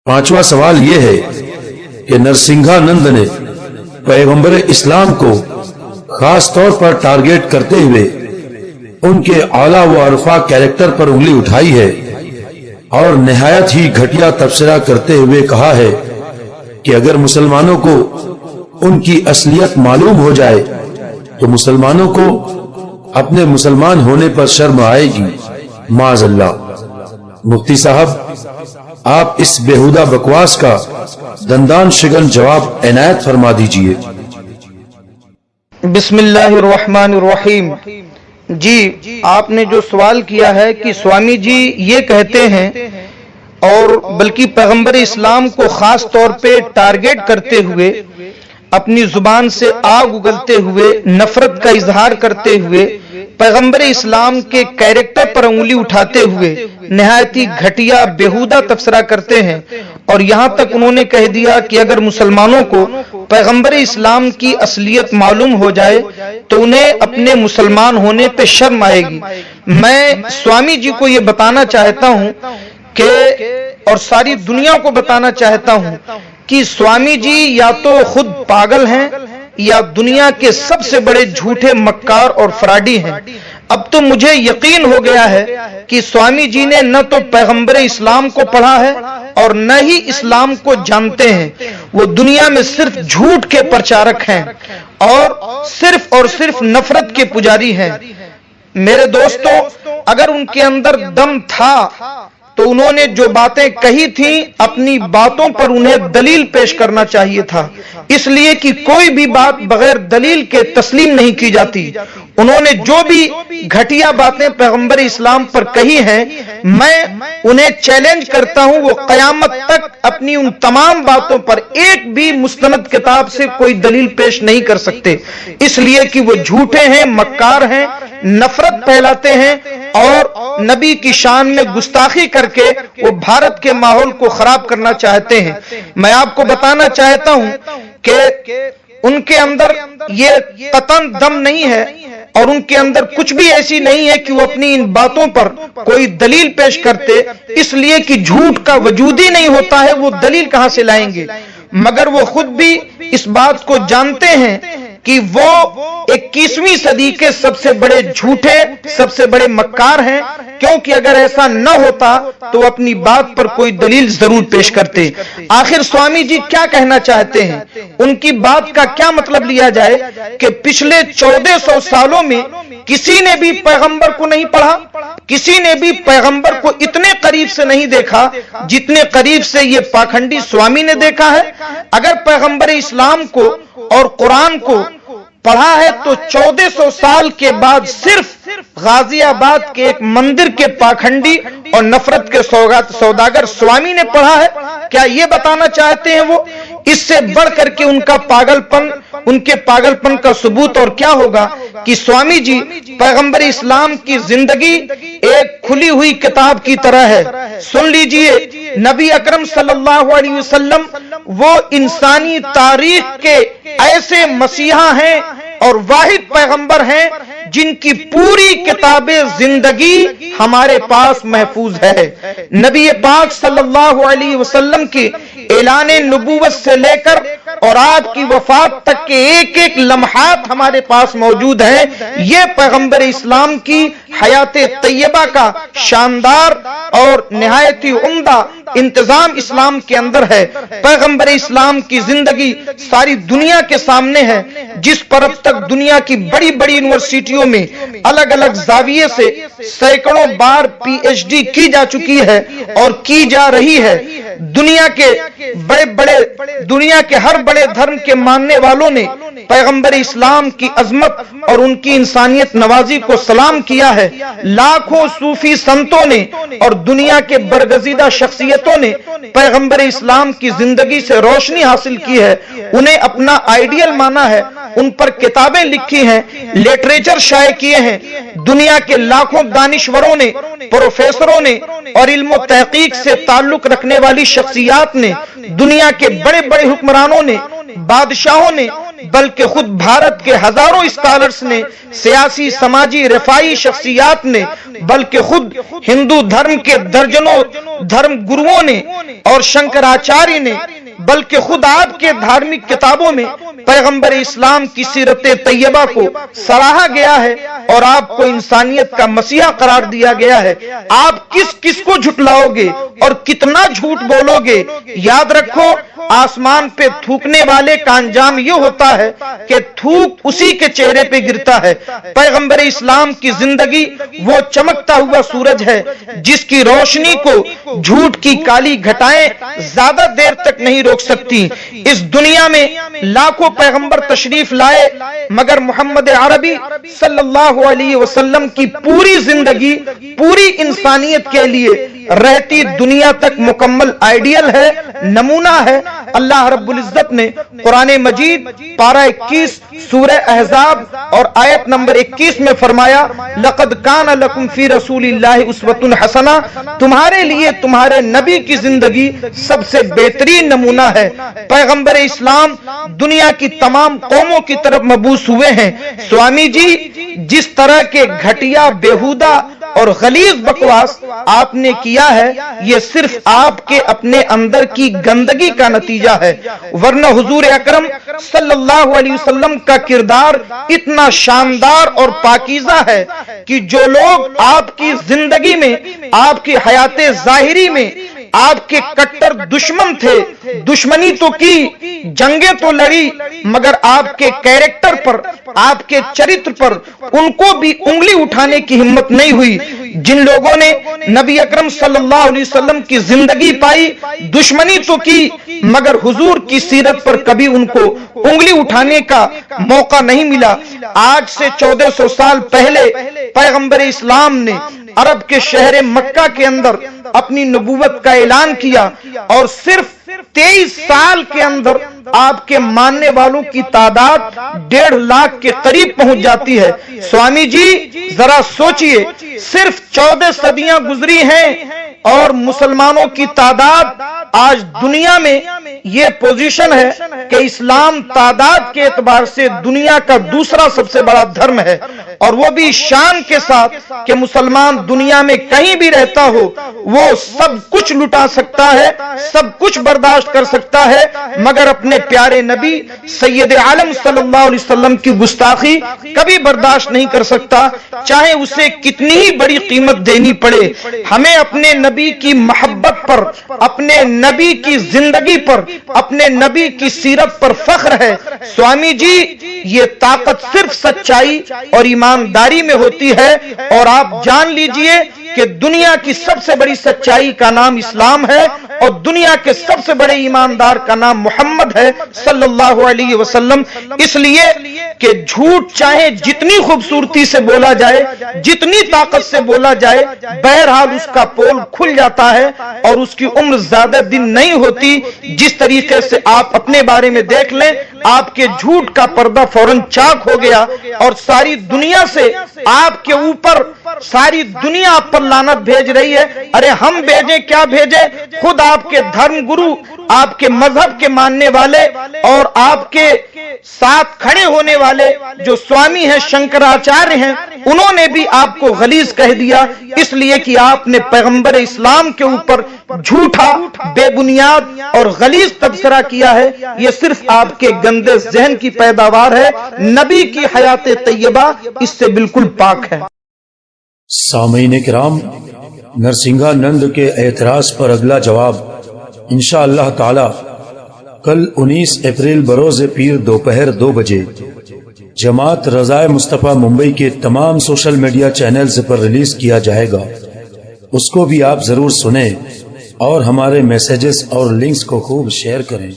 पांचवा सवाल ये है कि नरसिंहानंद ने पैगंबर इस्लाम को खास तौर पर टारगेट करते हुए उनके आला व अरफा कैरेक्टर पर उंगली उठाई है और निहायत ही घटिया तबसरा करते हुए कहा है कि अगर मुसलमानों को उनकी असलियत मालूम हो जाए तो मुसलमानों को अपने मुसलमान होने पर शर्म आएगी। माज़अल्लाह। मुफ्ती साहब, आप इस बेहुदा बकवास का दंदान शिकन जवाब इनायत फरमा दीजिए। बिस्मिल्लाहिर्रहमानिर्रहीम। जी, आपने जो सवाल किया है कि स्वामी जी ये कहते हैं और बल्कि पैगंबर इस्लाम को खास तौर पे टारगेट करते हुए, अपनी जुबान से आग उगलते हुए, नफरत का इजहार करते हुए, पैगंबर इस्लाम के कैरेक्टर पर उंगली उठाते हुए निहायत ही घटिया बेहुदा तबसरा करते हैं। और यहां तक उन्होंने कह दिया कि अगर मुसलमानों को पैगंबर इस्लाम की असलियत मालूम हो जाए तो उन्हें अपने मुसलमान होने पे शर्म आएगी। मैं स्वामी जी को ये बताना चाहता हूं कि और सारी दुनिया को बताना चाहता हूं कि स्वामी जी या तो खुद पागल हैं या दुनिया के सबसे बड़े झूठे मक्कार और फराडी हैं। अब तो मुझे यकीन हो गया है कि स्वामी जी ने न तो पैगंबर इस्लाम को पढ़ा है और न ही इस्लाम को जानते हैं। वो दुनिया में सिर्फ झूठ के प्रचारक हैं और सिर्फ नफरत के पुजारी हैं। मेरे दोस्तों, अगर उनके अंदर दम था तो उन्होंने जो बातें कही थी, अपनी बातों पर उन्हें दलील पेश करना चाहिए था, इसलिए कि कोई भी बात बगैर दलील के तस्लीम नहीं की जाती। उन्होंने जो भी घटिया बातें पैगंबर इस्लाम पर कही हैं, मैं उन्हें चैलेंज करता हूं वो कयामत तक अपनी उन तमाम बातों पर एक भी मुस्तनद किताब से कोई दलील पेश नहीं कर सकते, इसलिए कि वो झूठे हैं, मक्कार हैं, नफरत फैलाते हैं और नबी की शान में गुस्ताखी करके वो भारत के माहौल को खराब करना चाहते हैं। मैं आपको बताना चाहता हूं कि उनके अंदर ये कतन दम नहीं है और उनके अंदर कुछ भी ऐसी नहीं है कि वो अपनी इन बातों पर कोई दलील पेश करते, इसलिए कि झूठ का वजूद ही नहीं होता है, वो दलील कहां से लाएंगे। मगर वो खुद भी इस बात को जानते हैं कि वो 21वीं सदी के सबसे बड़े झूठे, सबसे बड़े मक्कार हैं, क्योंकि अगर ऐसा न होता तो अपनी बात पर कोई दलील जरूर पेश करते। आखिर स्वामी जी क्या कहना चाहते हैं, उनकी बात का क्या मतलब लिया जाए कि पिछले 1400 सालों में किसी ने भी पैगंबर को नहीं पढ़ा, किसी ने भी पैगंबर को इतने करीब से नहीं देखा जितने करीब से ये पाखंडी स्वामी ने देखा है। अगर पैगंबर इस्लाम को और कुरान को पढ़ा है तो 1400 साल के बाद सिर्फ गाजियाबाद के एक मंदिर के पाखंडी और नफरत के सौदागर स्वामी ने पढ़ा है। क्या ये बताना चाहते हैं वो? इससे बढ़ करके उनके पागलपन का सबूत और क्या होगा कि स्वामी जी पैगंबर इस्लाम की जिंदगी एक खुली हुई किताब की तरह है। सुन लीजिए, नबी अकरम सल्लल्लाहु अलैहि वसल्लम वो इंसानी तारीख के ऐसे मसीहा हैं और वाहिद पैगंबर हैं जिनकी पूरी किताबे जिंदगी हमारे पास महफूज है। नबी पाक सल्लल्लाहु अलैहि वसल्लम की ऐलान नबूवत से लेकर और आपकी वफात तक के एक एक लम्हात हमारे पास मौजूद है। ये पैगंबर इस्लाम की हयात तैयबा का शानदार और निहायत ही उम्दा इंतजाम इस्लाम के अंदर है। पैगंबर इस्लाम की जिंदगी सारी दुनिया के सामने है, जिस पर अब तक दुनिया की बड़ी बड़ी यूनिवर्सिटियों में अलग अलग जाविये से सैकड़ों बार पीएचडी की जा चुकी है और की जा रही है। दुनिया के हर बड़े धर्म के मानने वालों ने पैगंबर इस्लाम की अजमत और उनकी इंसानियत नवाजी को सलाम किया है। लाखों सूफी संतों ने और दुनिया के बरगजीदा शख्सियतों ने पैगंबर इस्लाम की जिंदगी से रोशनी हासिल की है, उन्हें अपना आइडियल माना है, उन पर किताबें लिखी हैं, लिटरेचर शाये किए हैं। दुनिया के लाखों दानिश्वरों ने, प्रोफेसरों ने और इल्म तहकीक से ताल्लुक रखने वाली शख्सियात ने, दुनिया के बड़े बड़े हुक्मरानों ने, बादशाहों ने بلکہ خود بھارت کے ہزاروں اسکالرز نے، سیاسی سماجی رفائی شخصیات نے، بلکہ خود ہندو دھرم کے درجنوں دھرم گروؤں نے اور شنکراچاریہ نے، بلکہ خود آپ کے دھارمک کتابوں میں پیغمبر اسلام کی سیرت طیبہ کو سراہا گیا ہے اور آپ کو انسانیت کا مسیحا قرار دیا گیا ہے۔ آپ کس کس کو جھٹلاؤ گے اور کتنا جھوٹ بولو گے؟ یاد رکھو، آسمان پہ تھوکنے والے کا انجام یہ ہوتا ہے کہ تھوک اسی کے چہرے پہ گرتا ہے۔ پیغمبر اسلام کی زندگی وہ چمکتا ہوا سورج ہے جس کی روشنی کو جھوٹ کی کالی گھٹائیں زیادہ دیر تک نہیں روک سکتی۔ اس دنیا میں لاکھوں پیغمبر تشریف لائے، مگر محمد عربی صلی اللہ علیہ وسلم کی پوری زندگی پوری انسانیت کے لیے رہتی دنیا تک مکمل آئیڈیل ہے، نمونہ ہے۔ اللہ رب العزت نے قرآن مجید پارہ 21 سورہ احزاب اور آیت نمبر 21 میں فرمایا، لقد کان لکم فی رسول اللہ اسوۃ حسنہ، تمہارے لیے تمہارے نبی کی زندگی سب سے بہترین نمونہ ہے۔ پیغمبر اسلام دنیا کی تمام قوموں کی طرف مبعوث ہوئے ہیں۔ سوامی جی جس طرح کے گھٹیا، بیہودہ اور غلیظ بکواس آپ نے کیا ہے، یہ صرف آپ کے اپنے اندر کی گندگی کا نتیجہ ہے، ورنہ حضور اکرم صلی اللہ علیہ وسلم کا کردار اتنا شاندار اور پاکیزہ ہے کہ جو لوگ آپ کی زندگی میں، آپ کی حیات ظاہری میں آپ کے کٹر دشمن تھے، دشمنی تو کی، جنگیں تو لڑی، مگر آپ کے کیریکٹر پر، آپ کے چرتر پر ان کو بھی انگلی اٹھانے کی ہمت نہیں ہوئی۔ جن لوگوں نے نبی اکرم صلی اللہ علیہ وسلم کی زندگی پائی، دشمنی تو کی، مگر حضور کی سیرت پر کبھی ان کو انگلی اٹھانے کا موقع نہیں ملا۔ آج سے 1400 سال پہلے پیغمبر اسلام نے عرب کے شہر مکہ کے اندر اپنی نبوت کا اعلان کیا اور صرف 23 سال کے اندر آپ کے ماننے والوں کی تعداد 1.5 لاکھ کے قریب پہنچ جاتی ہے۔ سوامی جی ذرا سوچئے، صرف 14 صدیاں گزری ہیں اور مسلمانوں کی تعداد آج دنیا میں یہ پوزیشن ہے کہ اسلام تعداد کے اعتبار سے دنیا کا دوسرا سب سے بڑا دھرم ہے، اور وہ بھی شان کے ساتھ کہ مسلمان دنیا میں کہیں بھی رہتا ہو وہ سب کچھ لٹا سکتا ہے، سب کچھ برداشت کر سکتا ہے، مگر اپنے پیارے نبی سید عالم صلی اللہ علیہ وسلم کی گستاخی کبھی برداشت نہیں کر سکتا، چاہے اسے کتنی ہی بڑی قیمت دینی پڑے۔ ہمیں اپنے نبی کی محبت پر، اپنے نبی کی زندگی پر، اپنے نبی کی سیرت پر فخر ہے۔ سوامی جی یہ طاقت صرف سچائی اور ایمانداری میں ہوتی ہے، اور آپ جان لیجئے کہ دنیا کی سب سے بڑی سچائی کا نام اسلام ہے اور دنیا کے سب سے بڑے ایماندار کا نام محمد ہے صلی اللہ علیہ وسلم۔ اس لیے کہ جھوٹ چاہے جتنی خوبصورتی سے بولا جائے، جتنی طاقت سے بولا جائے، بہرحال اس کا پول کھل جاتا ہے اور اس کی عمر زیادہ دن نہیں ہوتی۔ جس طریقے سے آپ اپنے بارے میں دیکھ لیں، آپ کے جھوٹ کا پردہ فوراً چاک ہو گیا اور ساری دنیا سے آپ کے اوپر ساری دنیا آپ پر لعنت بھیج رہی ہے۔ ارے ہم بھیجیں کیا بھیجیں، خود آپ کے دھرم گرو، آپ کے مذہب کے ماننے والے اور آپ کے ساتھ کھڑے ہونے والے جو سوامی ہیں، شنکراچاریہ ہیں، انہوں نے بھی آپ کو غلیظ کہہ دیا، اس لیے کہ آپ نے پیغمبر اسلام کے اوپر جھوٹا، بے بنیاد اور غلیظ تبصرہ کیا ہے۔ یہ صرف آپ کے گندے ذہن کی پیداوار ہے، نبی کی حیات طیبہ اس سے بالکل پاک ہے۔ سامعین کرام، نرسنگھا نند کے اعتراض پر اگلا جواب انشاءاللہ تعالی کل 19 اپریل بروز پیر دوپہر 2 بجے جماعت رضائے مصطفیٰ ممبئی کے تمام سوشل میڈیا چینلز پر ریلیز کیا جائے گا۔ اس کو بھی آپ ضرور سنیں اور ہمارے میسیجز اور لنکس کو خوب شیئر کریں۔